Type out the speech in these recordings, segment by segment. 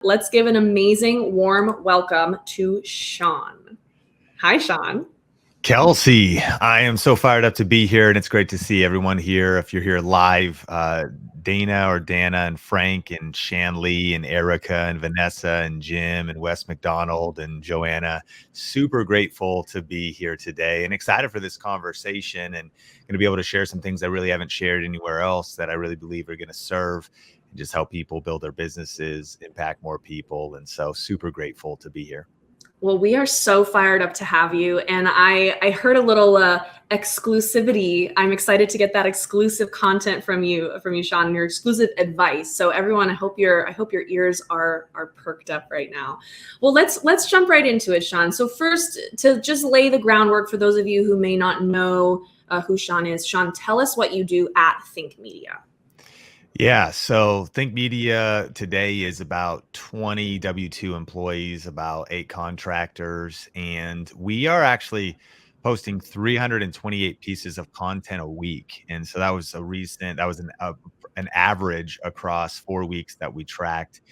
Let's give an amazing, warm welcome to Sean. Hi, Sean. Kelsey, I am so fired up to be here, and it's great to see everyone here. If you're here live, Dana and Frank and Shanley and Erica and Vanessa and Jim and Wes McDonald and Joanna, super grateful to be here today and excited for this conversation and going to be able to share some things I really haven't shared anywhere else that I really believe are going to serve and just help people build their businesses, impact more people. And so super grateful to be here. Well, we are so fired up to have you. And I heard a little exclusivity. I'm excited to get that exclusive content from you, Sean, and your exclusive advice. So everyone, I hope your ears are perked up right now. Well, let's jump right into it, Sean. So first, to just lay the groundwork for those of you who may not know who Sean is, Sean, tell us what you do at Think Media. Yeah, so Think Media today is about 20 W-2 employees, about 8 contractors, and we are actually posting 328 pieces of content a week. And so that was an average across 4 weeks that we tracked.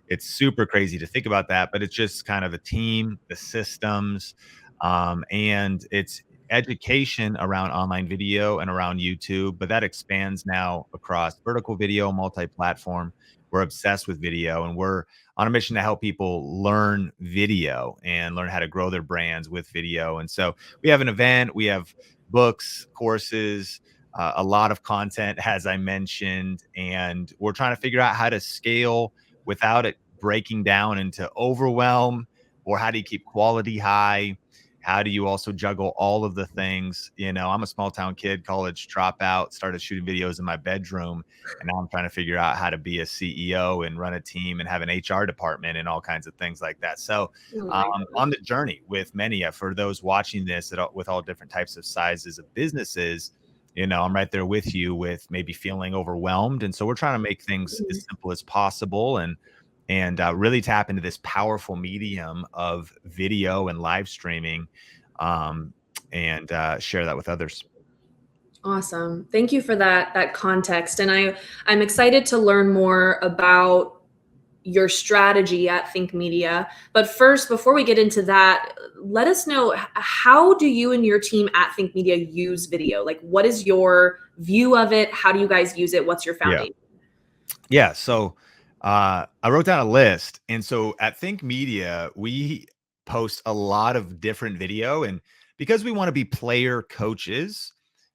It's super crazy to think about that, but it's just kind of the team, the systems, and it's education around online video and around YouTube, but that expands now across vertical video, multi-platform. We're obsessed with video, and we're on a mission to help people learn video and learn how to grow their brands with video. And so we have an event, we have books, courses, a lot of content, as I mentioned, and we're trying to figure out how to scale without it breaking down into overwhelm, or how do you keep quality high? How do you also juggle all of the things? You know, I'm a small town kid, college dropout, started shooting videos in my bedroom. And now I'm trying to figure out how to be a CEO and run a team and have an HR department and all kinds of things like that. So on the journey with many, for those watching this with all different types of sizes of businesses, you know, I'm right there with you with maybe feeling overwhelmed. And so we're trying to make things as simple as possible and really tap into this powerful medium of video and live streaming, and share that with others. Awesome. Thank you for that context. And I'm excited to learn more about your strategy at Think Media. But first, before we get into that, let us know, how do you and your team at Think Media use video? Like, what is your view of it? How do you guys use it? What's your foundation? Yeah. So I wrote down a list. And so at Think Media, we post a lot of different video. And because we want to be player coaches,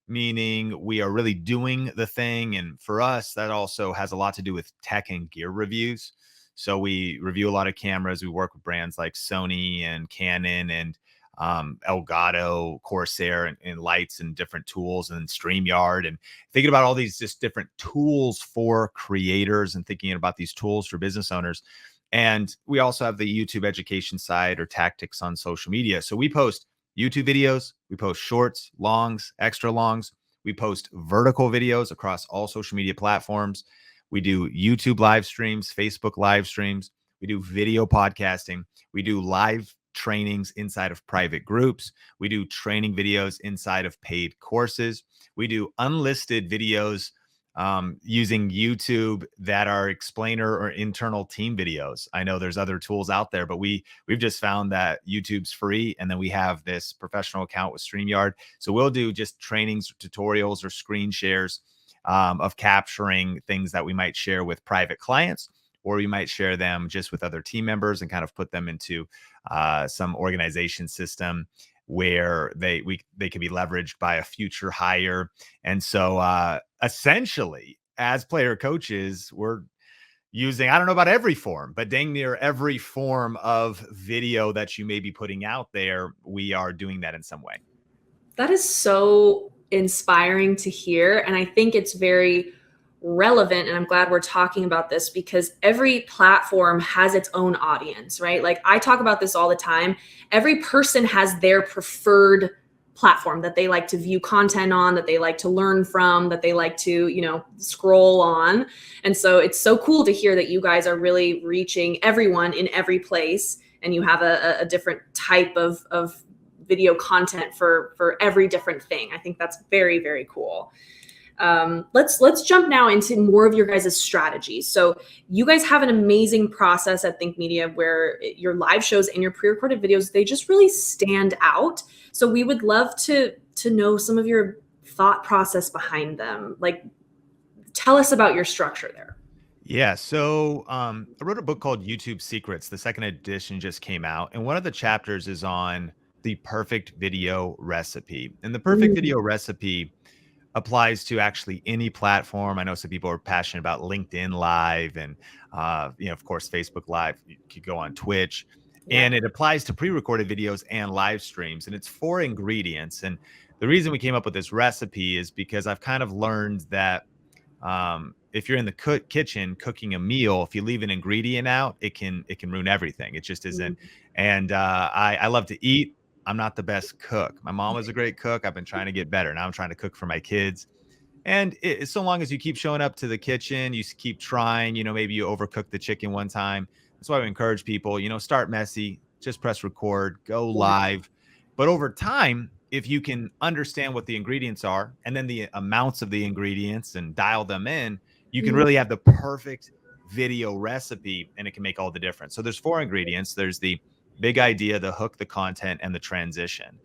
meaning we are really doing the thing. And for us, that also has a lot to do with tech and gear reviews. So we review a lot of cameras. We work with brands like Sony and Canon and Elgato, Corsair, and lights and different tools, and StreamYard, and thinking about all these just different tools for creators and thinking about these tools for business owners. And we also have the YouTube education side, or tactics on social media. So we post YouTube videos, we post shorts, longs, extra longs. We post vertical videos across all social media platforms. We do YouTube live streams, Facebook live streams. We do video podcasting. We do live trainings inside of private groups. We do training videos inside of paid courses. We do unlisted videos using YouTube that are explainer or internal team videos. I know there's other tools out there, but we've just found that YouTube's free. And then we have this professional account with StreamYard. So we'll do just trainings, tutorials, or screen shares of capturing things that we might share with private clients, or we might share them just with other team members and kind of put them into some organization system where they can be leveraged by a future hire. And so essentially, as player coaches, we're using, I don't know about every form, but dang near every form of video that you may be putting out there, we are doing that in some way. That is so inspiring to hear. And I think it's very relevant, and I'm glad we're talking about this, because every platform has its own audience, right? Like, I talk about this all the time. Every person has their preferred platform that they like to view content on, that they like to learn from, that they like to, scroll on. And so it's so cool to hear that you guys are really reaching everyone in every place, and you have a different type of video content for every different thing. I think that's very, very cool. Let's jump now into more of your guys' strategies. So you guys have an amazing process at Think Media where your live shows and your pre-recorded videos, they just really stand out. So we would love to know some of your thought process behind them. Like, tell us about your structure there. Yeah, so I wrote a book called YouTube Secrets. The second edition just came out, and one of the chapters is on the perfect video recipe. And the perfect video recipe applies to actually any platform. I know some people are passionate about LinkedIn Live and, of course, Facebook Live. You could go on Twitch, and it applies to pre-recorded videos and live streams. And it's 4 ingredients. And the reason we came up with this recipe is because I've kind of learned that if you're in the kitchen cooking a meal, if you leave an ingredient out, it can ruin everything. It just isn't. And I love to eat. I'm not the best cook. My mom was a great cook. I've been trying to get better. Now I'm trying to cook for my kids. And so long as you keep showing up to the kitchen, you keep trying, maybe you overcook the chicken one time. That's why we encourage people, start messy, just press record, go live. But over time, if you can understand what the ingredients are and then the amounts of the ingredients and dial them in, you can really have the perfect video recipe, and it can make all the difference. So there's 4 ingredients. There's the big idea, the hook, the content, and the transition.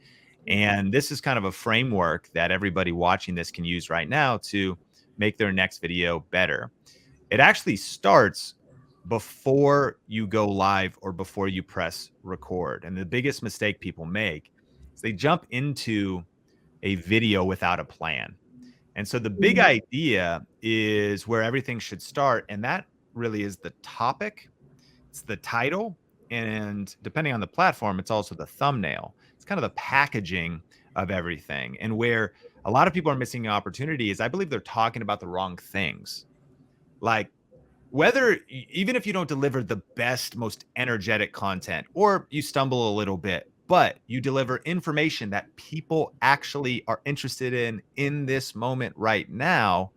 And this is kind of a framework that everybody watching this can use right now to make their next video better. It actually starts before you go live or before you press record. And the biggest mistake people make is they jump into a video without a plan. And so the big idea is where everything should start. And that really is the topic. It's the title. And depending on the platform, it's also the thumbnail. It's kind of the packaging of everything. And where a lot of people are missing an opportunity is I believe they're talking about the wrong things. Like, even if you don't deliver the best, most energetic content, or you stumble a little bit, but you deliver information that people actually are interested in this moment right now,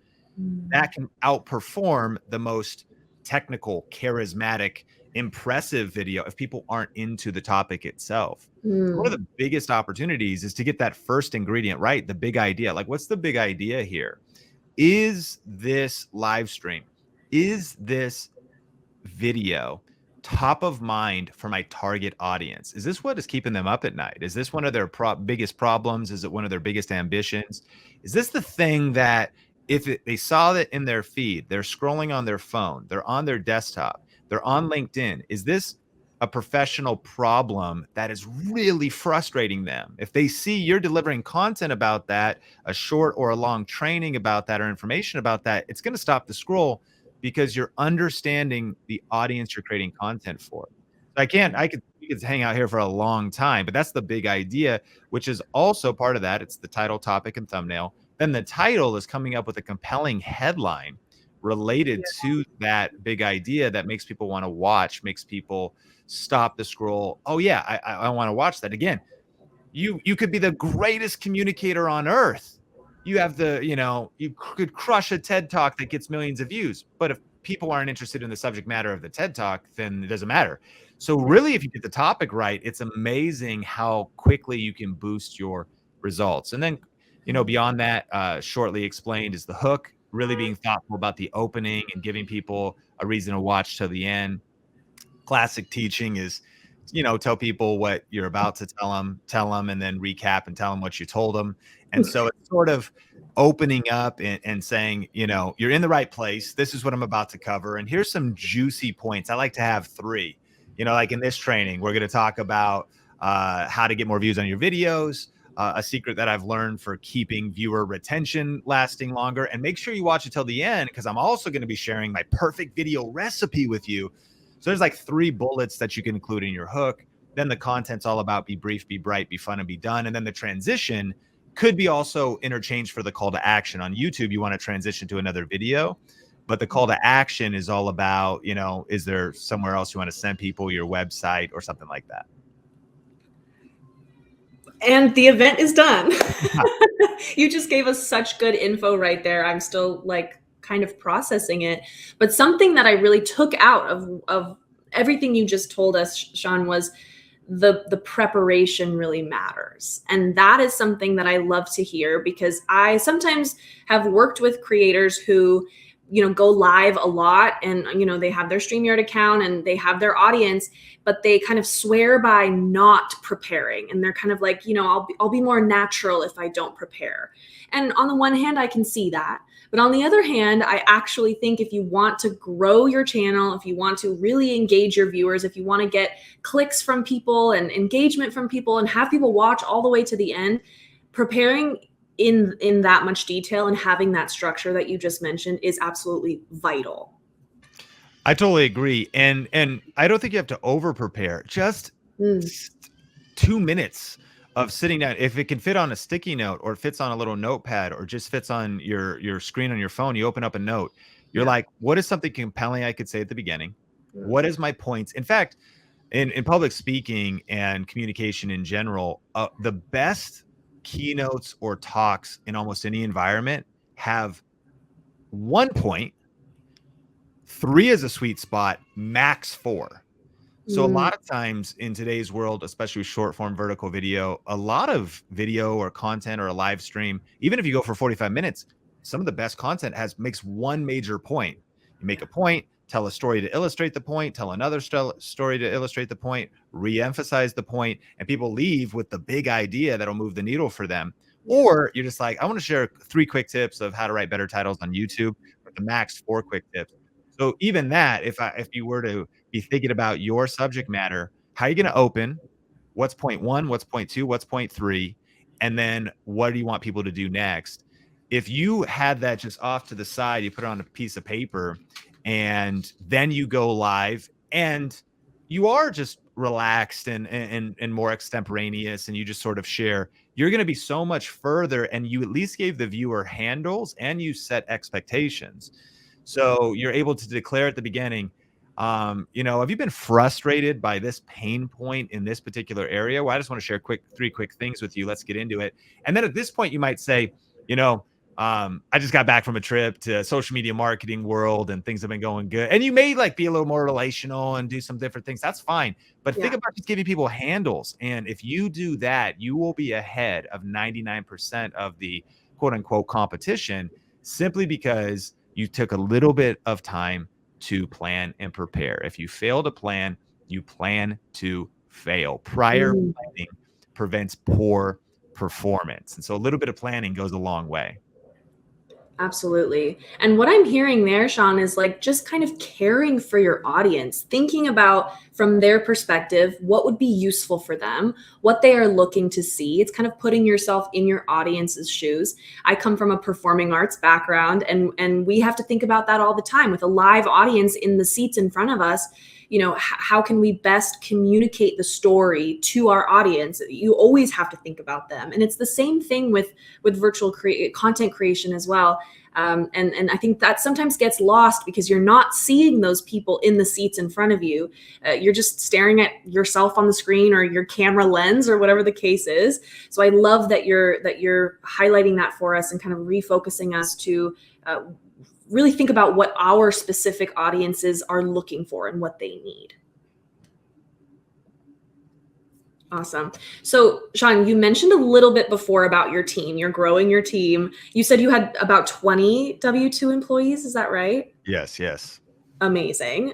that can outperform the most technical, charismatic, impressive video if people aren't into the topic itself. One of the biggest opportunities is to get that first ingredient right, the big idea. Like, what's the big idea here? Is this live stream? Is this video top of mind for my target audience? Is this what is keeping them up at night? Is this one of their biggest problems? Is it one of their biggest ambitions? Is this the thing that if they saw it in their feed, they're scrolling on their phone, they're on their desktop, they're on LinkedIn, is this a professional problem that is really frustrating them? If they see you're delivering content about that, a short or a long training about that or information about that, it's going to stop the scroll because you're understanding the audience you're creating content for. We could hang out here for a long time, but that's the big idea, which is also part of that. It's the title, topic, and thumbnail. Then the title is coming up with a compelling headline related to that big idea that makes people want to watch, makes people stop the scroll. Oh yeah, I want to watch that. Again, you could be the greatest communicator on earth. You have you could crush a TED Talk that gets millions of views. But if people aren't interested in the subject matter of the TED Talk, then it doesn't matter. So really, if you get the topic right, it's amazing how quickly you can boost your results. And then, beyond that, shortly explained is the hook, really being thoughtful about the opening and giving people a reason to watch till the end. Classic teaching is, tell people what you're about to tell them, and then recap and tell them what you told them. And so it's sort of opening up and saying, you're in the right place. This is what I'm about to cover. And here's some juicy points. I like to have 3. Like in this training, we're going to talk about how to get more views on your videos, a secret that I've learned for keeping viewer retention lasting longer. And make sure you watch it till the end, because I'm also going to be sharing my perfect video recipe with you. So there's like 3 bullets that you can include in your hook. Then the content's all about be brief, be bright, be fun, and be done. And then the transition could be also interchanged for the call to action. On YouTube, you want to transition to another video, but the call to action is all about, is there somewhere else you want to send people, your website or something like that? And the event is done. You just gave us such good info right there. I'm still kind of processing it. But something that I really took out of everything you just told us, Sean, was the preparation really matters. And that is something that I love to hear, because I sometimes have worked with creators who, go live a lot, and, they have their StreamYard account and they have their audience, but they kind of swear by not preparing. And they're kind of like, I'll be more natural if I don't prepare. And on the one hand, I can see that. But on the other hand, I actually think if you want to grow your channel, if you want to really engage your viewers, if you want to get clicks from people and engagement from people and have people watch all the way to the end, preparing in that much detail and having that structure that you just mentioned is absolutely vital. I totally agree. And I don't think you have to over prepare. Just 2 minutes of sitting down. If it can fit on a sticky note, or it fits on a little notepad, or just fits on your screen on your phone, you open up a note. You're like, what is something compelling I could say at the beginning? What is my points? In fact, in public speaking and communication in general, the best keynotes or talks in almost any environment have 1 point, 3 is a sweet spot, max 4. So a lot of times in today's world, especially with short form vertical video, a lot of video or content or a live stream, even if you go for 45 minutes, some of the best content makes one major point. You make a point, tell a story to illustrate the point, tell another story to illustrate the point, re-emphasize the point, and people leave with the big idea that'll move the needle for them. Or you're just like, I want to share 3 quick tips of how to write better titles on YouTube, with the max 4 quick tips. So even that, if you were to be thinking about your subject matter, how are you going to open? What's point 1? What's point 2? What's point 3? And then what do you want people to do next? If you had that just off to the side, you put it on a piece of paper, and then you go live, and you are just relaxed and more extemporaneous, and you just sort of share, you're going to be so much further, and you at least gave the viewer handles and you set expectations. So you're able to declare at the beginning, have you been frustrated by this pain point in this particular area? Well, I just want to share 3 quick things with you. Let's get into it. And then at this point, you might say, I just got back from a trip to social media marketing world, and things have been going good. And you may be a little more relational and do some different things. That's fine. But think about just giving people handles. And if you do that, you will be ahead of 99% of the quote unquote competition, simply because you took a little bit of time to plan and prepare. If you fail to plan, you plan to fail. Prior planning prevents poor performance. And so a little bit of planning goes a long way. Absolutely. And what I'm hearing there, Sean, is just kind of caring for your audience, thinking about from their perspective, what would be useful for them, what they are looking to see. It's kind of putting yourself in your audience's shoes. I come from a performing arts background, and we have to think about that all the time with a live audience in the seats in front of us. How can we best communicate the story to our audience? You always have to think about them. And it's the same thing with virtual content creation as well. And I think that sometimes gets lost because you're not seeing those people in the seats in front of you. You're just staring at yourself on the screen or your camera lens or whatever the case is. So I love that you're highlighting that for us and kind of refocusing us to really think about what our specific audiences are looking for and what they need. Awesome. So, Sean, you mentioned a little bit before about your team. You're growing your team. You said you had about 20 W-2 employees. Is that right? Yes. Amazing.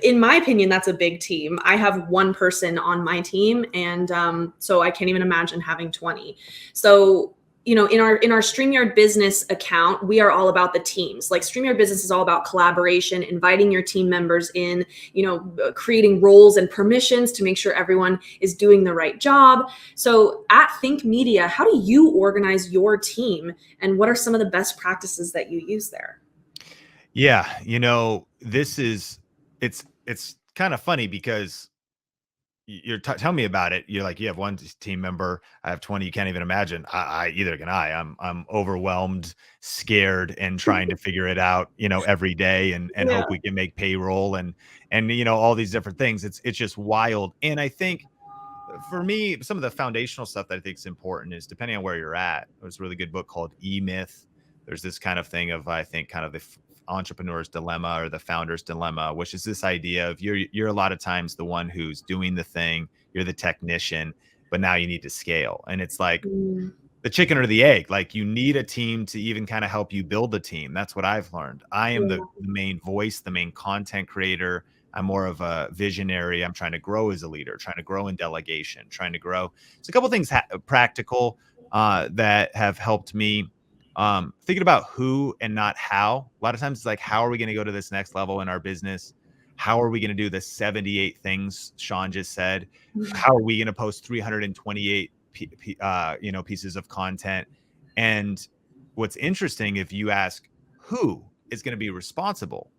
In my opinion, that's a big team. I have 1 person on my team, and so I can't even imagine having 20. So, in our StreamYard business account, we are all about the teams. StreamYard business is all about collaboration, inviting your team members in, creating roles and permissions to make sure everyone is doing the right job. So at Think Media, how do you organize your team, and what are some of the best practices that you use there? Yeah, it's kind of funny because you're telling me about it. You're like, you have 1 team member, I have 20. You can't even imagine. Either can I. I'm overwhelmed, scared, and trying to figure it out, every day, and hope we can make payroll and all these different things. It's just wild. And I think for me, some of the foundational stuff that I think is important is, depending on where you're at, there's a really good book called E-Myth. There's this kind of thing of, I think, kind of the entrepreneur's dilemma or the founder's dilemma, which is this idea of you're a lot of times the one who's doing the thing, you're the technician, but now you need to scale. And it's like Mm, the chicken or the egg. Like, you need a team to even kind of help you build the team. That's what I've learned. I am the yeah. main voice, the main content creator. I'm more of a visionary. I'm trying to grow as a leader, trying to grow in delegation, trying to grow. So a couple things practical that have helped me. Thinking about who and not how. A lot of times it's like, how are we going to go to this next level in our business? How are we going to do the 78 things Sean just said? How are we going to post 328 pieces of content? And what's interesting, if you ask who is going to be responsible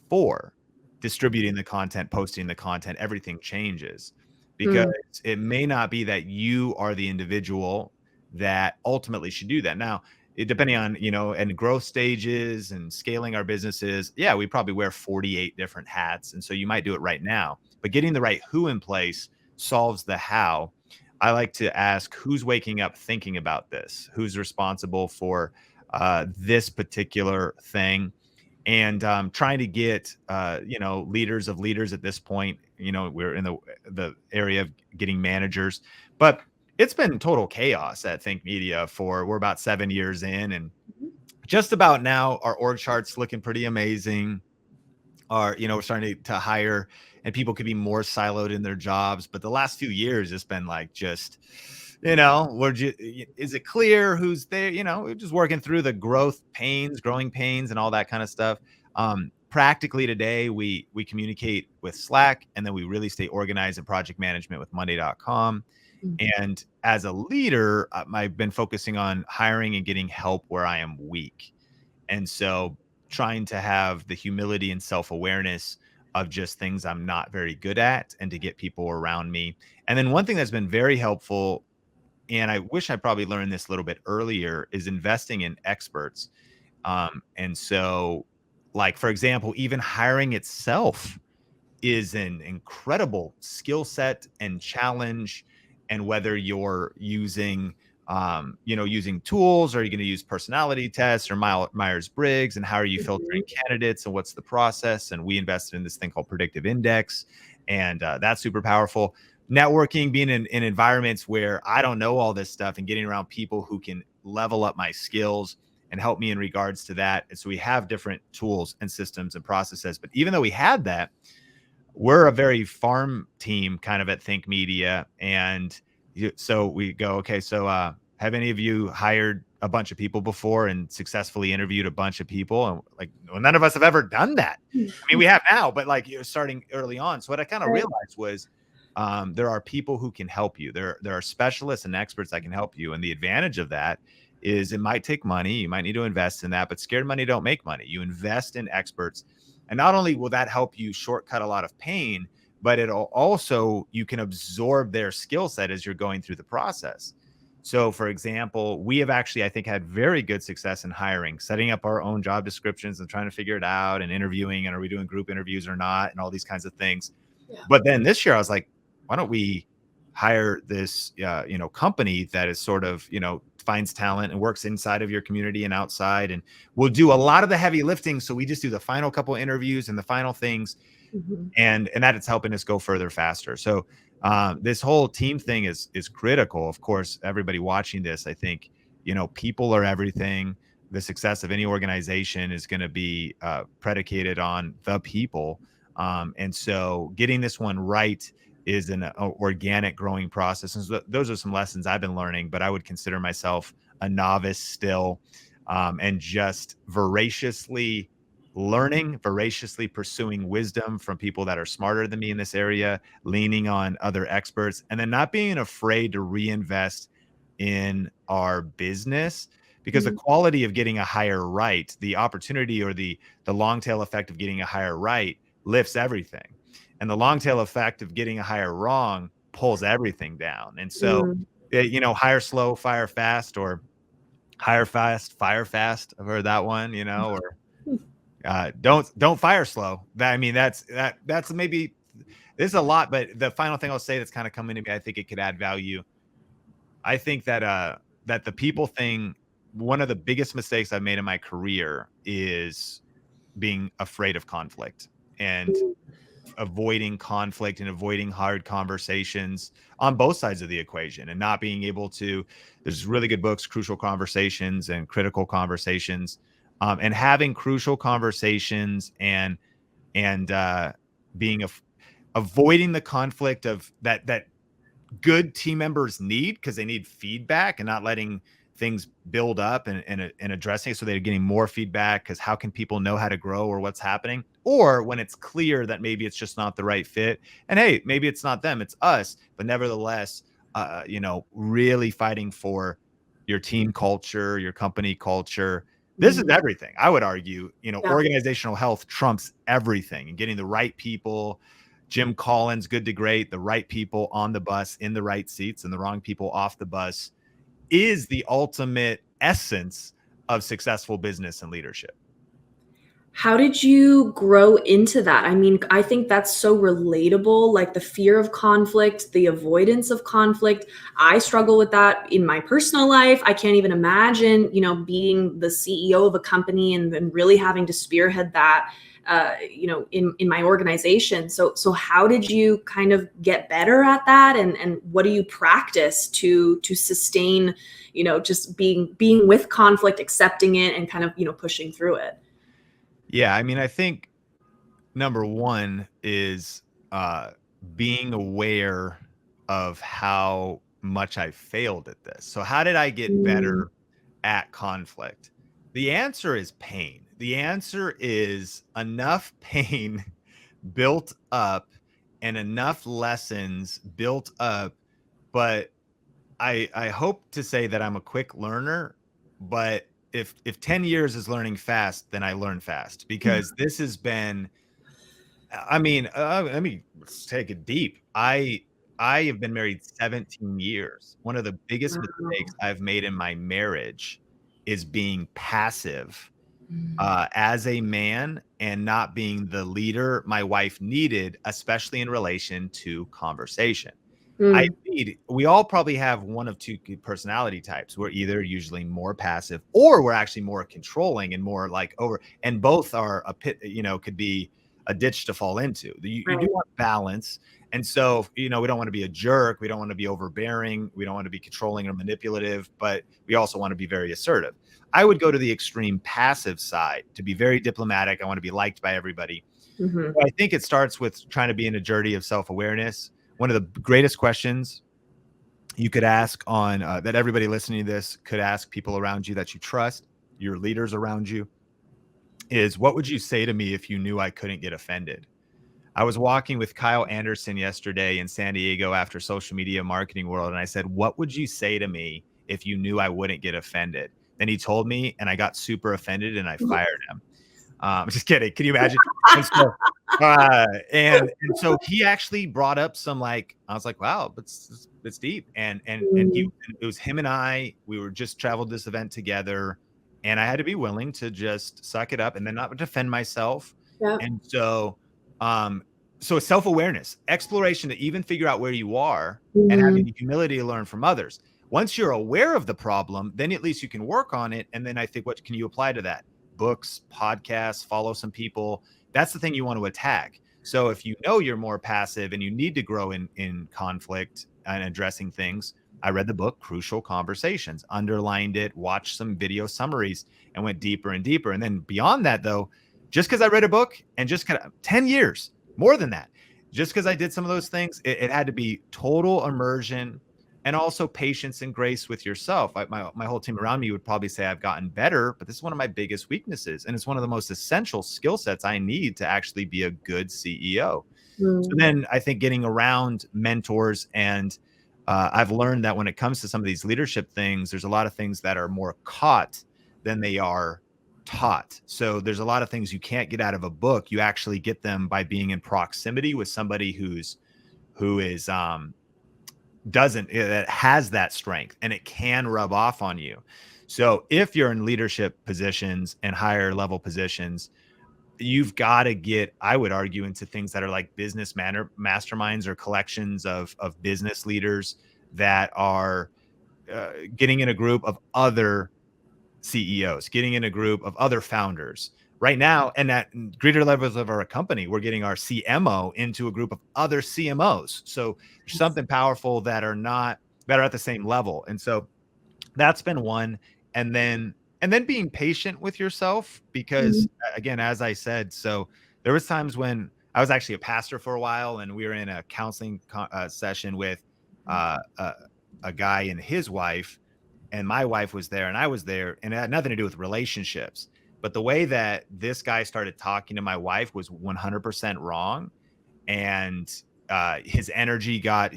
for distributing the content, posting the content, everything changes, because Mm, it may not be that you are the individual that ultimately should do that. Now, depending on, and growth stages and scaling our businesses, yeah, we probably wear 48 different hats. And so you might do it right now, but getting the right who in place solves the how. I like to ask, who's waking up thinking about this? Who's responsible for this particular thing? And trying to get leaders of leaders at this point. We're in the area of getting managers, but it's been total chaos at Think Media we're about 7 years in, and just about now our org chart's looking pretty amazing. We're starting to hire, and people could be more siloed in their jobs. But the last few years, it's been like, just, is it clear who's there? We're just working through the growing pains and all that kind of stuff. Practically today, we communicate with Slack, and then we really stay organized in project management with Monday.com. mm, And as a leader, I've been focusing on hiring and getting help where I am weak. And so trying to have the humility and self-awareness of just things I'm not very good at, and to get people around me. And then one thing that's been very helpful, and I wish I probably learned this a little bit earlier, is investing in experts. And so, like, for example, even hiring itself is an incredible skill set and challenge. And whether you're using using tools, or you're going to use personality tests or Myers-Briggs, and how are you filtering mhm, candidates, and what's the process? And we invested in this thing called predictive index, and that's super powerful. Networking, being in environments where I don't know all this stuff, and getting around people who can level up my skills and help me in regards to that. And so we have different tools and systems and processes. But even though we had that, we're a very farm team kind of at Think Media. And so we go, okay, so have any of you hired a bunch of people before and successfully interviewed a bunch of people? And like, well, none of us have ever done that. I mean, we have now, but like, you're starting early on. So what I kind of right. realized was, there are people who can help you. There are specialists and experts that can help you. And the advantage of that is, it might take money. You might need to invest in that, but scared money don't make money. You invest in experts. And not only will that help you shortcut a lot of pain, but it'll also, you can absorb their skill set as you're going through the process. So for example, we have actually, I think, had very good success in hiring, setting up our own job descriptions and trying to figure it out, and interviewing, and are we doing group interviews or not, and all these kinds of things. Yeah. But then this year I was like, why don't we hire this, company that is sort of, finds talent and works inside of your community and outside, and we'll do a lot of the heavy lifting. So we just do the final couple interviews and the final things, Mhm. and that is helping us go further faster. So this whole team thing is critical. Of course, everybody watching this, I think, people are everything. The success of any organization is going to be predicated on the people. And so getting this one right is an organic growing process. And so those are some lessons I've been learning, but I would consider myself a novice still, and just voraciously learning, voraciously pursuing wisdom from people that are smarter than me in this area, leaning on other experts, and then not being afraid to reinvest in our business, because the Mhm. quality of getting a hire right, the opportunity, or the long tail effect of getting a hire right, lifts everything. And the long tail effect of getting a hire wrong pulls everything down. And so, Mm. hire slow, fire fast, or hire fast, fire fast. I've heard that one, or don't fire slow. I mean, that's maybe, there's a lot, but the final thing I'll say that's kind of coming to me, I think it could add value. I think that the people thing, one of the biggest mistakes I've made in my career is being afraid of conflict and avoiding conflict and avoiding hard conversations on both sides of the equation, and not being able to. There's really good books, Crucial Conversations and Critical Conversations, and having crucial conversations and being avoiding the conflict of that good team members need, because they need feedback, and not letting things build up and addressing it, so they're getting more feedback, because how can people know how to grow or what's happening? Or when it's clear that maybe it's just not the right fit, and hey, maybe it's not them, it's us, but nevertheless, really fighting for your team culture, your company culture. This is everything. I would argue, Yeah. organizational health trumps everything, and getting the right people. Jim Collins, Good to Great, the right people on the bus in the right seats and the wrong people off the bus is the ultimate essence of successful business and leadership. How did you grow into that? I mean, I think that's so relatable, like the fear of conflict, the avoidance of conflict. I struggle with that in my personal life. I can't even imagine, being the CEO of a company and really having to spearhead that, in my organization. So how did you kind of get better at that? And what do you practice to sustain, just being with conflict, accepting it, and kind of, pushing through it? Yeah, I mean, I think number one is being aware of how much I failed at this. So how did I get better at conflict? The answer is pain. The answer is enough pain built up and enough lessons built up. But I hope to say that I'm a quick learner, but if 10 years is learning fast, then I learn fast, because this has been, I mean, let's take it deep. I have been married 17 years. One of the biggest mistakes I've made in my marriage is being passive as a man, and not being the leader my wife needed, especially in relation to conversation. We all probably have one of two personality types. We're either usually more passive, or we're actually more controlling and more like over, and both are a pit, could be a ditch to fall into. You do want balance. And so, we don't want to be a jerk. We don't want to be overbearing. We don't want to be controlling or manipulative, but we also want to be very assertive. I would go to the extreme passive side to be very diplomatic. I want to be liked by everybody. So I think it starts with trying to be in a journey of self-awareness. One of the greatest questions you could ask on that everybody listening to this could ask people around you that you trust, your leaders around you, is, what would you say to me if you knew I couldn't get offended? I was walking with Kyle Anderson yesterday in San Diego after Social Media Marketing World, and I said, what would you say to me if you knew I wouldn't get offended? Then he told me, and I got super offended, and I fired him. Just kidding. Can you imagine? And so he actually brought up some, like, I was like, wow, it's deep. And it was him and I, we were just traveled this event together, and I had to be willing to just suck it up and then not defend myself. And so, so self-awareness, exploration, to even figure out where you are, and having the humility to learn from others. Once you're aware of the problem, then at least you can work on it. And then I think, what can you apply to that? Books, podcasts, follow some people. That's the thing you want to attack. So if you know you're more passive and you need to grow in conflict and addressing things, I read the book Crucial Conversations, underlined it, watched some video summaries, and went deeper and deeper. And then beyond that, though, just because I read a book, and just kind of 10 years, more than that, just because I did some of those things, it had to be total immersion, and also patience and grace with yourself. My whole team around me would probably say I've gotten better, but this is one of my biggest weaknesses. And it's one of the most essential skill sets I need to actually be a good CEO. So then I think getting around mentors, and I've learned that when it comes to some of these leadership things, there's a lot of things that are more caught than they are taught. So there's a lot of things you can't get out of a book. You actually get them by being in proximity with somebody who is that has that strength, and it can rub off on you. So if you're in leadership positions and higher level positions, you've got to get, I would argue, into things that are like business masterminds, or collections of business leaders that are getting in a group of other CEOs, getting in a group of other founders, right now, and at greater levels of our company, we're getting our CMO into a group of other CMOs. So there's something powerful that are at the same level. And so that's been one. And then being patient with yourself, because Mhm. again, as I said, so there was times when I was actually a pastor for a while, and we were in a counseling session with uh, a, a guy and his wife, and my wife was there and I was there, and it had nothing to do with relationships. But the way that this guy started talking to my wife was 100% wrong. And his energy got,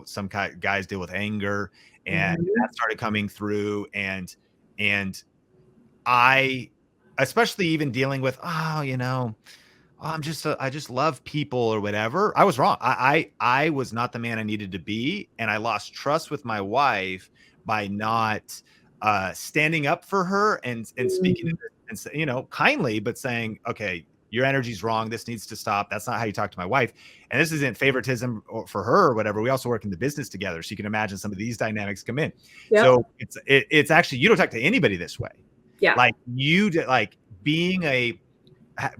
some guys deal with anger, and Mhm. that started coming through. And I, especially even dealing with, I just love people or whatever. I was wrong. I was not the man I needed to be, and I lost trust with my wife by not standing up for her and speaking to Mhm. her and kindly, but saying, okay, your energy's wrong. This needs to stop. That's not how you talk to my wife. And this isn't favoritism for her or whatever. We also work in the business together, so you can imagine some of these dynamics come in. Yep. So it's actually, you don't talk to anybody this way. Yeah. Like like being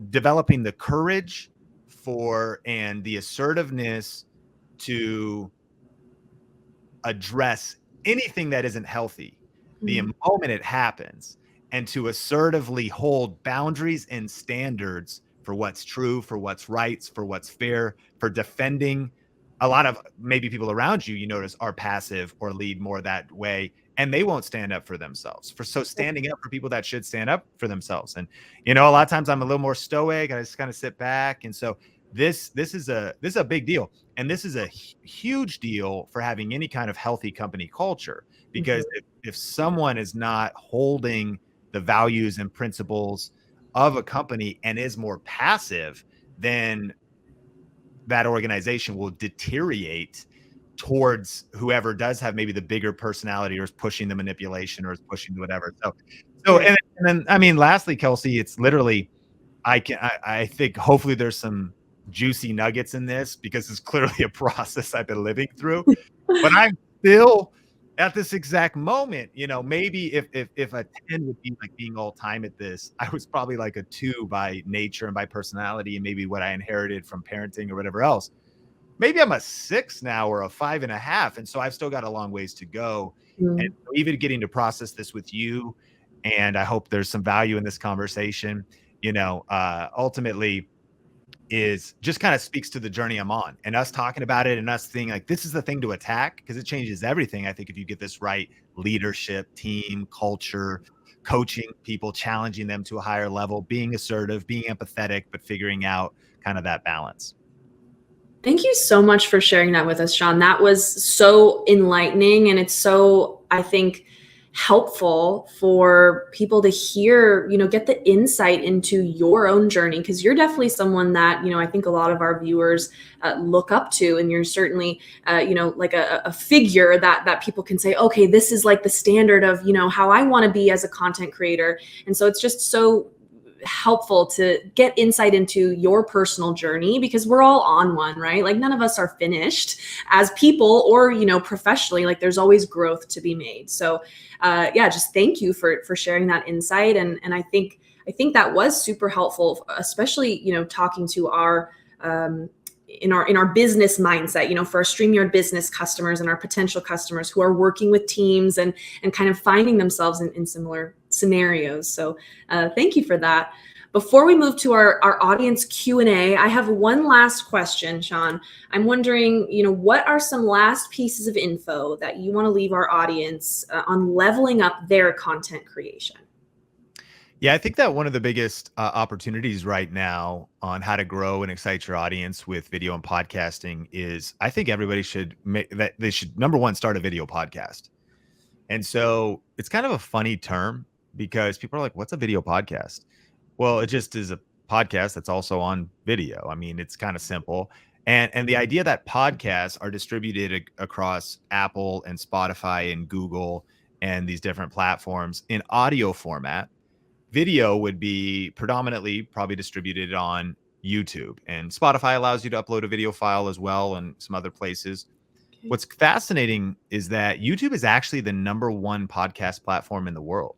developing the courage for and the assertiveness to address anything that isn't healthy the Mhm. moment it happens, and to assertively hold boundaries and standards for what's true, for what's right, for what's fair, for defending. A lot of maybe people around you, you notice, are passive or lead more that way, and they won't stand up for themselves. So standing up for people that should stand up for themselves. And a lot of times I'm a little more stoic. I just kind of sit back. And so this is a big deal. And this is a huge deal for having any kind of healthy company culture, because Mhm. if someone is not holding the values and principles of a company and is more passive, then that organization will deteriorate towards whoever does have maybe the bigger personality, or is pushing the manipulation, or is pushing the whatever. So Right. and then I mean, lastly, Kelsey, it's literally, I think hopefully there's some juicy nuggets in this, because it's clearly a process I've been living through. But I'm still at this exact moment, maybe if a 10 would be like being all time at this, I was probably like a 2 by nature and by personality, and maybe what I inherited from parenting or whatever else. Maybe I'm a 6 now, or a 5.5. And so I've still got a long ways to go. And Mhm. so even getting to process this with you, and I hope there's some value in this conversation, ultimately is just kind of speaks to the journey I'm on, and us talking about it, and us thinking like this is the thing to attack, because it changes everything. I think if you get this right: leadership, team, culture, coaching people, challenging them to a higher level, being assertive, being empathetic, but figuring out kind of that balance. Thank you so much for sharing that with us, Sean. That was so enlightening, and it's so, I think, helpful for people to hear, get the insight into your own journey, because you're definitely someone that, I think a lot of our viewers look up to, and you're certainly, like a figure that people can say, okay, this is like the standard of, how I want to be as a content creator. And so it's just so helpful to get insight into your personal journey, because we're all on one, right? Like none of us are finished as people, or professionally. Like there's always growth to be made. So yeah, just thank you for sharing that insight. And I think that was super helpful, especially talking to our in our business mindset, for our StreamYard business customers and our potential customers who are working with teams and kind of finding themselves in similar scenarios. So thank you for that. Before we move to our audience Q&A, I have one last question, Sean. I'm wondering, what are some last pieces of info that you want to leave our audience on leveling up their content creation? Yeah, I think that one of the biggest opportunities right now on how to grow and excite your audience with video and podcasting is, I think everybody should make that they should, number one, start a video podcast. And so it's kind of a funny term, because people are like, what's a video podcast? Well, it just is a podcast that's also on video. I mean, it's kind of simple. And the idea that podcasts are distributed across Apple and Spotify and Google and these different platforms in audio format. Video would be predominantly probably distributed on YouTube, and Spotify allows you to upload a video file as well, and some other places. Okay. What's fascinating is that YouTube is actually the number one podcast platform in the world.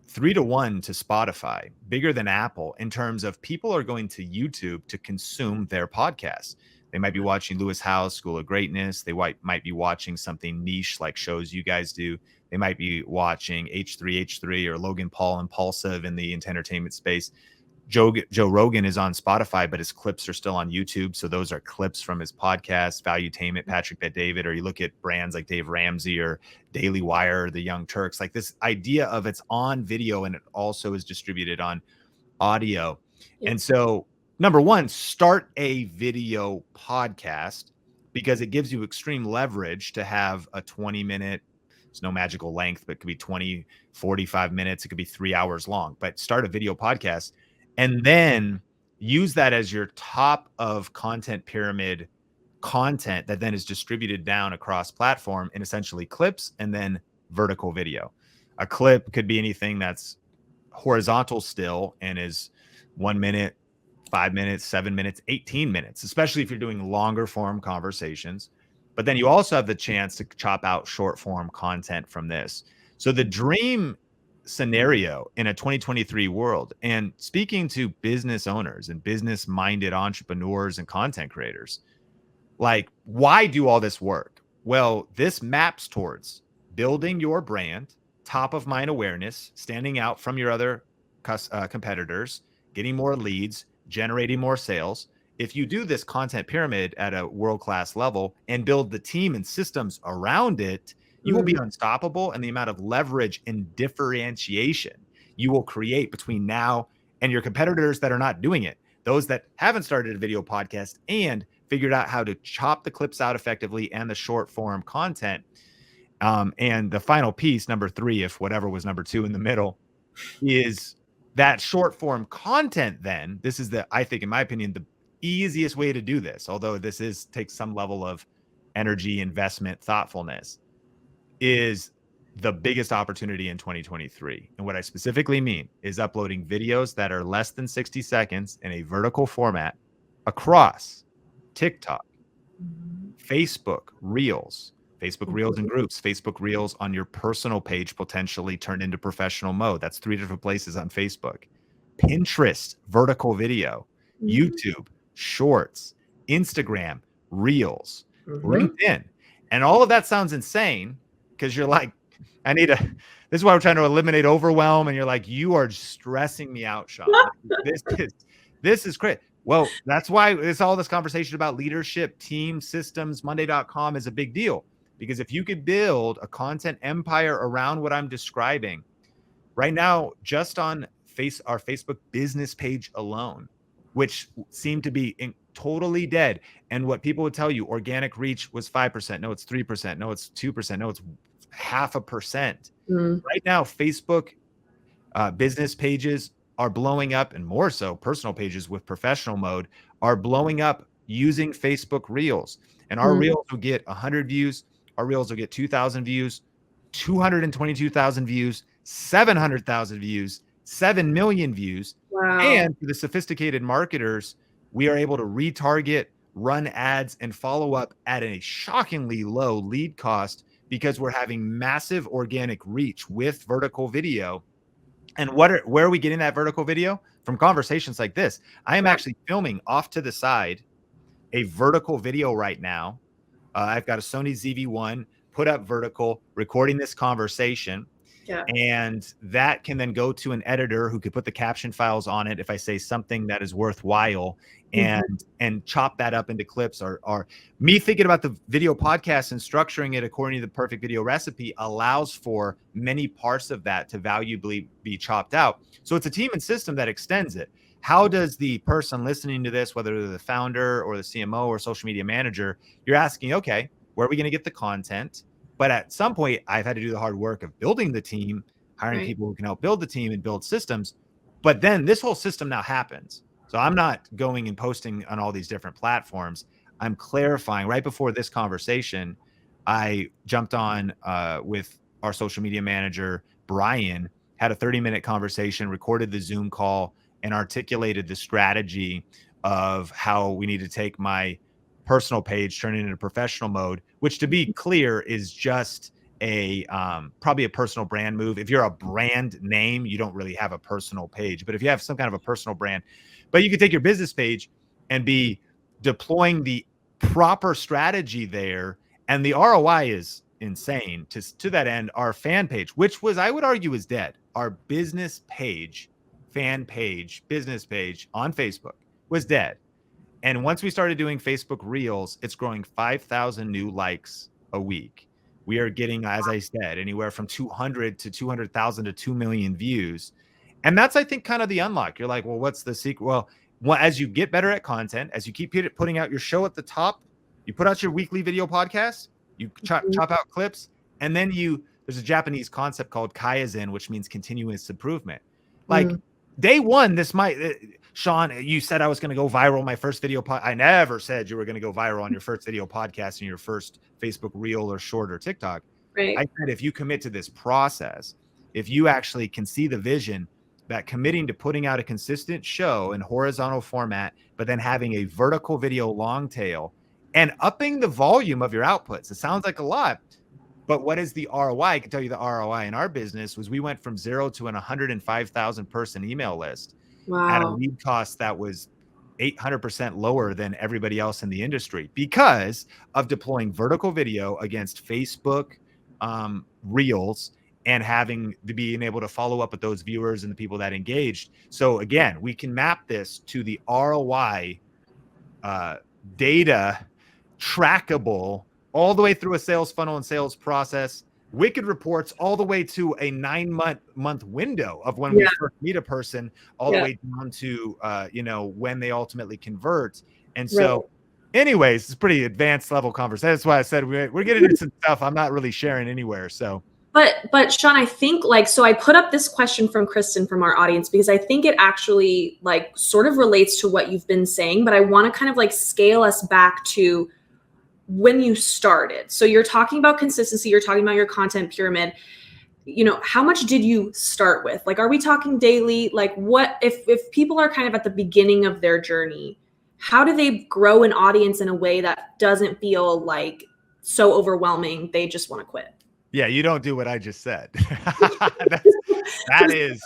3-1 to Spotify, bigger than Apple in terms of people are going to YouTube to consume their podcasts. They might be watching Lewis Howes' School of Greatness. They might be watching something niche like shows you guys do. They might be watching H3H3 or Logan Paul Impulsive in the entertainment space. Joe Rogan is on Spotify, but his clips are still on YouTube. So those are clips from his podcast, Valuetainment, Patrick Bet David, or you look at brands like Dave Ramsey or Daily Wire, the Young Turks, like this idea of it's on video and it also is distributed on audio. Yeah. And so number one, start a video podcast because it gives you extreme leverage to have a 20-minute, it's no magical length, but it could be 20, 45 minutes. It could be 3 hours long, but start a video podcast. And then use that as your top of content pyramid content that then is distributed down across platform in essentially clips and then vertical video. A clip could be anything that's horizontal still and is 1 minute, 5 minutes, 7 minutes, 18 minutes, especially if you're doing longer form conversations. But then you also have the chance to chop out short form content from this. So the dream scenario in a 2023 world, and speaking to business owners and business minded entrepreneurs and content creators, like, why do all this work? Well, this maps towards building your brand, top of mind awareness, standing out from your other competitors, getting more leads, generating more sales. If you do this content pyramid at a world-class level and build the team and systems around it, you will be unstoppable, and the amount of leverage and differentiation you will create between now and your competitors that are not doing it, those that haven't started a video podcast and figured out how to chop the clips out effectively and the short form content. And the final piece, number 3, if whatever was number 2 in the middle, is that short form content. Then this is I think, in my opinion, the easiest way to do this, although this takes some level of energy, investment, thoughtfulness, is the biggest opportunity in 2023. And what I specifically mean is uploading videos that are less than 60 seconds in a vertical format across TikTok, Facebook Reels and groups, Facebook Reels on your personal page, potentially turned into professional mode. That's 3 different places on Facebook. Pinterest, vertical video, YouTube, Shorts, Instagram, Reels, LinkedIn. And all of that sounds insane, because you're like, this is why we're trying to eliminate overwhelm. And you're like, you are stressing me out, Sean. This is great. Well, that's why it's all this conversation about leadership, team, systems, Monday.com is a big deal. Because if you could build a content empire around what I'm describing right now, just on our Facebook business page alone, which seemed to be totally dead. And what people would tell you, organic reach was 5%. No, it's 3%. No, it's 2%. No, it's 0.5%. Right now, Facebook business pages are blowing up, and more so personal pages with professional mode are blowing up using Facebook Reels. And our Reels will get 100 views. Our Reels will get 2,000 views, 222,000 views, 700,000 views, 7 million views. Wow. And for the sophisticated marketers, we are able to retarget, run ads, and follow up at a shockingly low lead cost, because we're having massive organic reach with vertical video. And where are we getting that vertical video? From conversations like this. I am actually filming off to the side a vertical video right now. I've got a Sony ZV-1 put up vertical, recording this conversation. Yeah. And that can then go to an editor who could put the caption files on it if I say something that is worthwhile, and chop that up into clips. Or me thinking about the video podcast and structuring it according to the perfect video recipe allows for many parts of that to valuably be chopped out. So it's a team and system that extends it. How does the person listening to this, whether they're the founder or the CMO or social media manager, you're asking, okay, where are we going to get the content? But at some point, I've had to do the hard work of building the team, hiring people who can help build the team and build systems. But then this whole system now happens. So I'm not going and posting on all these different platforms. I'm clarifying. Right before this conversation, I jumped on with our social media manager, Brian, had a 30-minute conversation, recorded the Zoom call, and articulated the strategy of how we need to take my personal page, turn it into professional mode, which, to be clear, is just probably a personal brand move. If you're a brand name, you don't really have a personal page, but if you have some kind of a personal brand, but you can take your business page and be deploying the proper strategy there, and the ROI is insane. To that end, our fan page, which was, I would argue, is dead. Our business page, fan page, business page on Facebook was dead. And once we started doing Facebook Reels, it's growing 5,000 new likes a week. We are getting, as I said, anywhere from 200 to 200,000 to 2 million views. And that's, I think, kind of the unlock. You're like, well, what's the secret? Well, as you get better at content, as you keep putting out your show at the top, you put out your weekly video podcast, you chop out clips, and then there's a Japanese concept called kaizen, which means continuous improvement. Like day one, Sean, you said I was going to go viral my first video. I never said you were going to go viral on your first video podcast and your first Facebook Reel or Short or TikTok. Right. I said, if you commit to this process, if you actually can see the vision that committing to putting out a consistent show in horizontal format, but then having a vertical video long tail and upping the volume of your outputs. It sounds like a lot, but what is the ROI? I can tell you the ROI in our business was we went from 0 to an 105,000 person email list at a lead cost that was 800% lower than everybody else in the industry because of deploying vertical video against Facebook Reels and being able to follow up with those viewers and the people that engaged. So again, we can map this to the ROI data trackable all the way through a sales funnel and sales process, wicked reports all the way to a 9-month window of when we first meet a person, all the way down to when they ultimately convert. And so anyways, it's pretty advanced level conversation. That's why I said we're getting into some stuff I'm not really sharing anywhere. So But Sean, I think so I put up this question from Kristen from our audience because I think it actually sort of relates to what you've been saying, but I want to kind of scale us back to when you started. So you're talking about consistency, you're talking about your content pyramid. How much did you start with? Are we talking daily? What if people are kind of at the beginning of their journey, how do they grow an audience in a way that doesn't feel so overwhelming they just want to quit? Yeah, you don't do what I just said. that is,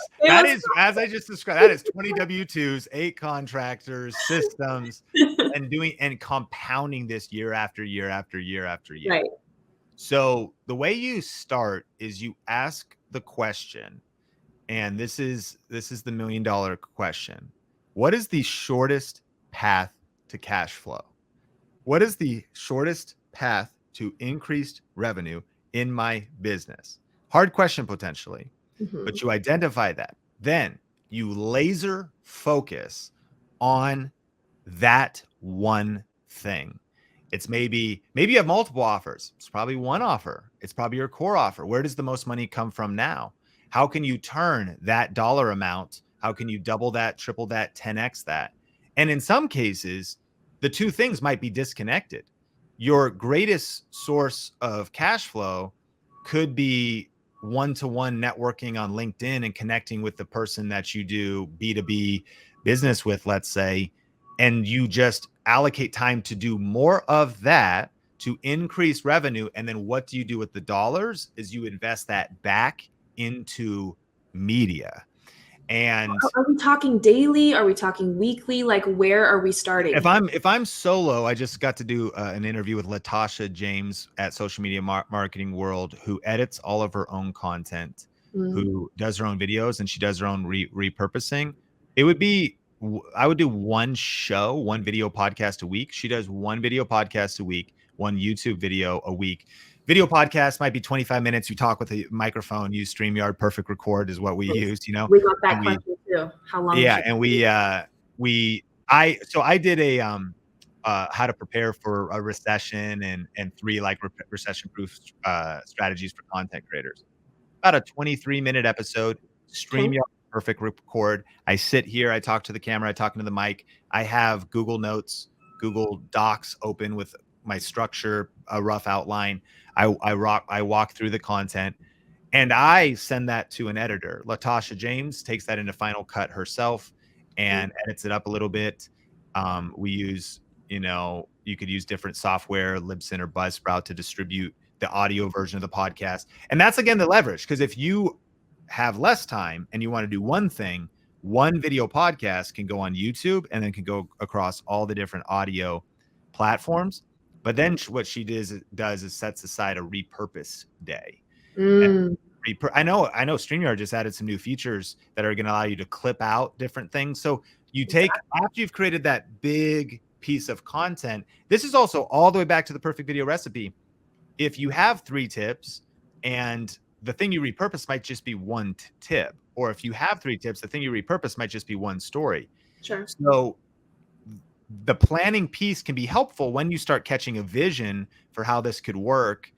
as I just described, that is 20 W-2s, 8 contractors, systems, and compounding this year after year after year after year. Right. So the way you start is you ask the question, and this is the $1 million question. What is the shortest path to cash flow? What is the shortest path to increased revenue in my business? Hard question potentially, but you identify that. Then you laser focus on that one thing. It's maybe you have multiple offers. It's probably one offer. It's probably your core offer. Where does the most money come from now? How can you turn that dollar amount? How can you double that, triple that, 10x that? And in some cases, the two things might be disconnected. Your greatest source of cash flow could be one-to-one networking on LinkedIn and connecting with the person that you do B2B business with, let's say, and you just allocate time to do more of that to increase revenue. And then what do you do with the dollars is you invest that back into media. And are we talking daily? Are we talking weekly? Where are we starting? If I'm solo, I just got to do an interview with Latasha James at Social Media Marketing World, who edits all of her own content, who does her own videos, and she does her own repurposing. I would do one video podcast a week. She does one video podcast a week, one YouTube video a week. Video podcast might be 25 minutes. You talk with a microphone, use StreamYard, perfect record is what we use, We got that question too. How long? Yeah. And I did a how to prepare for a recession and 3 recession proof strategies for content creators. About a 23-minute episode, StreamYard, perfect record. I sit here, I talk to the camera, I talk into the mic. I have Google Notes, Google Docs open with my structure, a rough outline. I walk through the content, and I send that to an editor. Latasha James takes that into Final Cut herself and edits it up a little bit. We use, you could use different software, Libsyn or Buzzsprout, to distribute the audio version of the podcast. And that's, again, the leverage. Because if you have less time and you want to do one thing, one video podcast can go on YouTube and then can go across all the different audio platforms. But then what she does is sets aside a repurpose day. Mm. I know StreamYard just added some new features that are going to allow you to clip out different things. So you take, after you've created that big piece of content, this is also all the way back to the perfect video recipe. If you have 3 tips and the thing you repurpose might just be one tip, or if you have 3 tips, the thing you repurpose might just be one story. Sure. So the planning piece can be helpful when you start catching a vision for how this could work.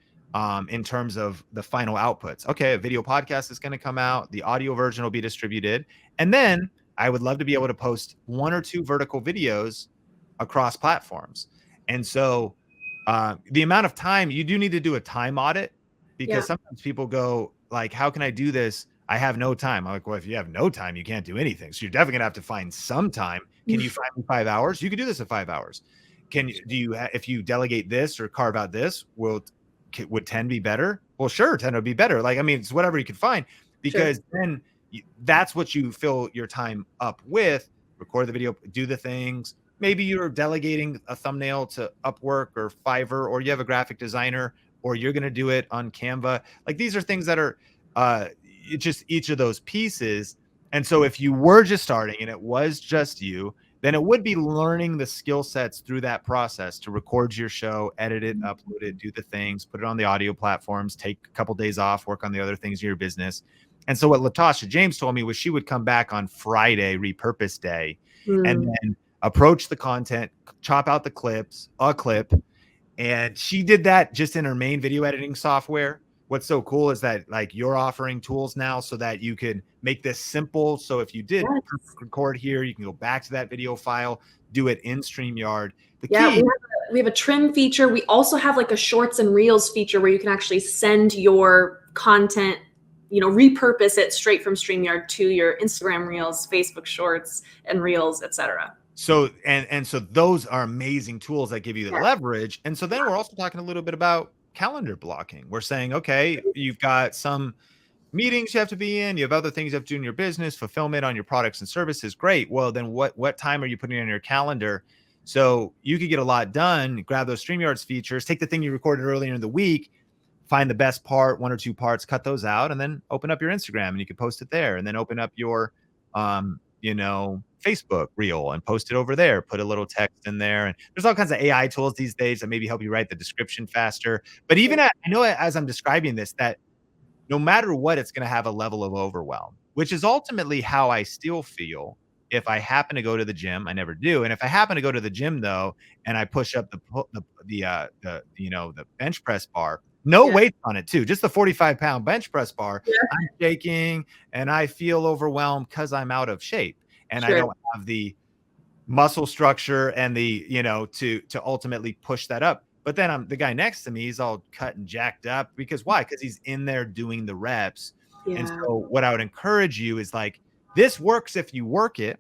In terms of the final outputs. Okay, a video podcast is going to come out. The audio version will be distributed. And then I would love to be able to post 1 or 2 vertical videos across platforms. And so the amount of time, you do need to do a time audit, because sometimes people go like, how can I do this? I have no time. I'm like, well, if you have no time, you can't do anything. So you're definitely gonna have to find some time. Can you find me 5 hours? You can do this in 5 hours. If you delegate this or carve out this, would 10 be better? Well, sure, 10 would be better. Like, I mean, it's whatever you can find, because then that's what you fill your time up with. Record the video, do the things. Maybe you're delegating a thumbnail to Upwork or Fiverr, or you have a graphic designer, or you're going to do it on Canva. Like, these are things that are just each of those pieces. And so if you were just starting and it was just you, then it would be learning the skill sets through that process to record your show, edit it, upload it, do the things, put it on the audio platforms, take a couple days off, work on the other things in your business. And so what Latasha James told me was she would come back on Friday, repurpose day, and then approach the content, chop out the clips, a clip. And she did that just in her main video editing software. What's so cool is that, like, you're offering tools now so that you could make this simple. So if you did record here, you can go back to that video file, do it in StreamYard. We have a trim feature. We also have like a shorts and reels feature where you can actually send your content, repurpose it straight from StreamYard to your Instagram reels, Facebook shorts and reels, etc. So, and so those are amazing tools that give you the leverage. And so then we're also talking a little bit about calendar blocking. We're saying, okay, you've got some meetings you have to be in, you have other things you have to do in your business, fulfillment on your products and services. Great. Well, then what time are you putting on your calendar? So you could get a lot done, grab those StreamYards features, take the thing you recorded earlier in the week, find the best part, 1 or 2 parts, cut those out, and then open up your Instagram and you can post it there, and then open up your, Facebook reel and post it over there, put a little text in there. And there's all kinds of AI tools these days that maybe help you write the description faster. But even I know as I'm describing this, that no matter what, it's going to have a level of overwhelm, which is ultimately how I still feel if I happen to go to the gym. I never do. And if I happen to go to the gym though, and I push up the bench press bar, no weight on it too, just the 45-pound bench press bar, I'm shaking and I feel overwhelmed because I'm out of shape and I don't have the muscle structure and the, to ultimately push that up. But then the guy next to me, he's all cut and jacked up. Because why? Because he's in there doing the reps. And so what I would encourage you is, like, this works if you work it.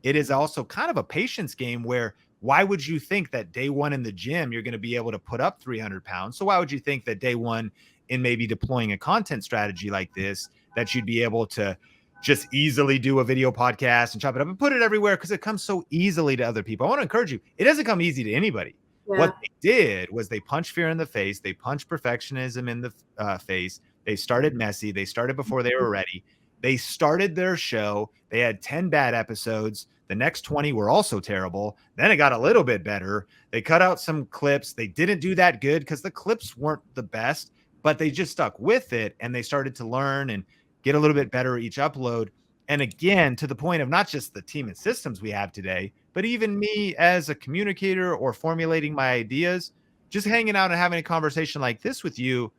It is also kind of a patience game where, why would you think that day one in the gym, you're going to be able to put up 300 pounds? So why would you think that day one in maybe deploying a content strategy like this, that you'd be able to just easily do a video podcast and chop it up and put it everywhere? Because it comes so easily to other people. I want to encourage you. It doesn't come easy to anybody. What they did was they punched fear in the face. They punched perfectionism in the face. They started messy. They started before they were ready. They started their show. They had 10 bad episodes. The next 20 were also terrible. Then it got a little bit better. They cut out some clips. They didn't do that good because the clips weren't the best, but they just stuck with it and they started to learn and get a little bit better each upload. And again, to the point of not just the team and systems we have today, but even me as a communicator or formulating my ideas, just hanging out and having a conversation like this with you.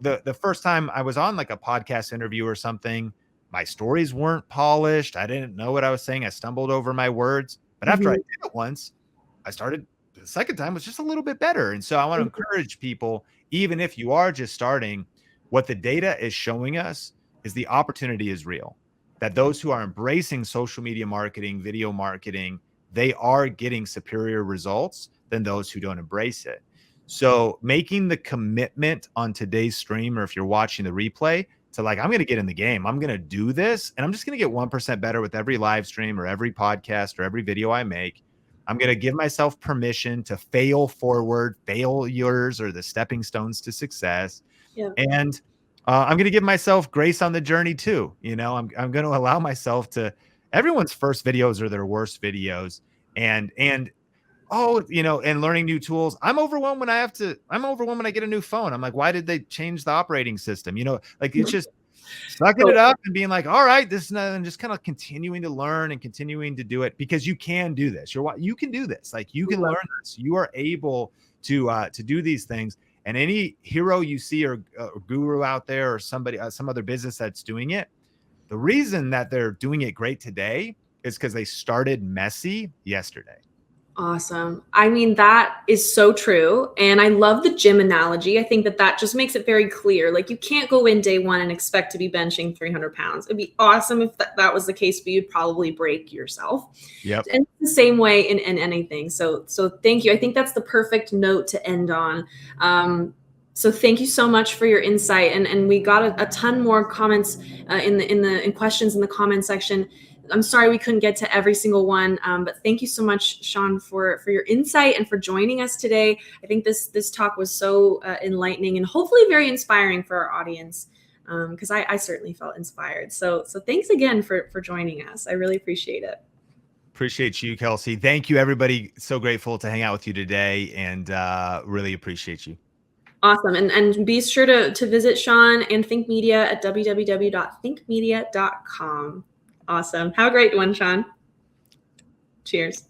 The first time I was on like a podcast interview or something, my stories weren't polished. I didn't know what I was saying. I stumbled over my words. But after I did it once, the second time was just a little bit better. And so I want to encourage people, even if you are just starting, what the data is showing us is the opportunity is real. That those who are embracing social media marketing, video marketing, they are getting superior results than those who don't embrace it. So making the commitment on today's stream, or if you're watching the replay, to like, I'm going to get in the game. I'm going to do this, and I'm just going to get 1% better with every live stream or every podcast or every video I make. I'm going to give myself permission to fail forward. Failures are the stepping stones to success. Yeah. And I'm going to give myself grace on the journey too. You know, I'm going to allow myself to, everyone's first videos are their worst videos. And oh, you know, and learning new tools. I'm overwhelmed when I get a new phone. I'm like, why did they change the operating system? You know, like it's just sucking it up and being like, all right, this is nothing, and just kind of continuing to learn and continuing to do it, because you can do this. You can do this. Like, you can learn this. You are able to do these things. And any hero you see, or guru out there, or somebody, some other business that's doing it, the reason that they're doing it great today is because they started messy yesterday. Awesome. I mean, that is so true. And I love the gym analogy. I think that just makes it very clear. Like, you can't go in day one and expect to be benching 300 pounds. It'd be awesome if that was the case, but you'd probably break yourself. Yep. And it's the same way in anything. So thank you. I think that's the perfect note to end on. So thank you so much for your insight. And we got a ton more comments in questions in the comment section. I'm sorry we couldn't get to every single one, but thank you so much, Sean, for your insight and for joining us today. I think this talk was so enlightening and hopefully very inspiring for our audience, because I certainly felt inspired. So thanks again for joining us. I really appreciate it. Appreciate you, Kelsey. Thank you, everybody. So grateful to hang out with you today, and really appreciate you. Awesome. And be sure to visit Sean and Think Media at www.thinkmedia.com. Awesome. Have a great one, Sean. Cheers.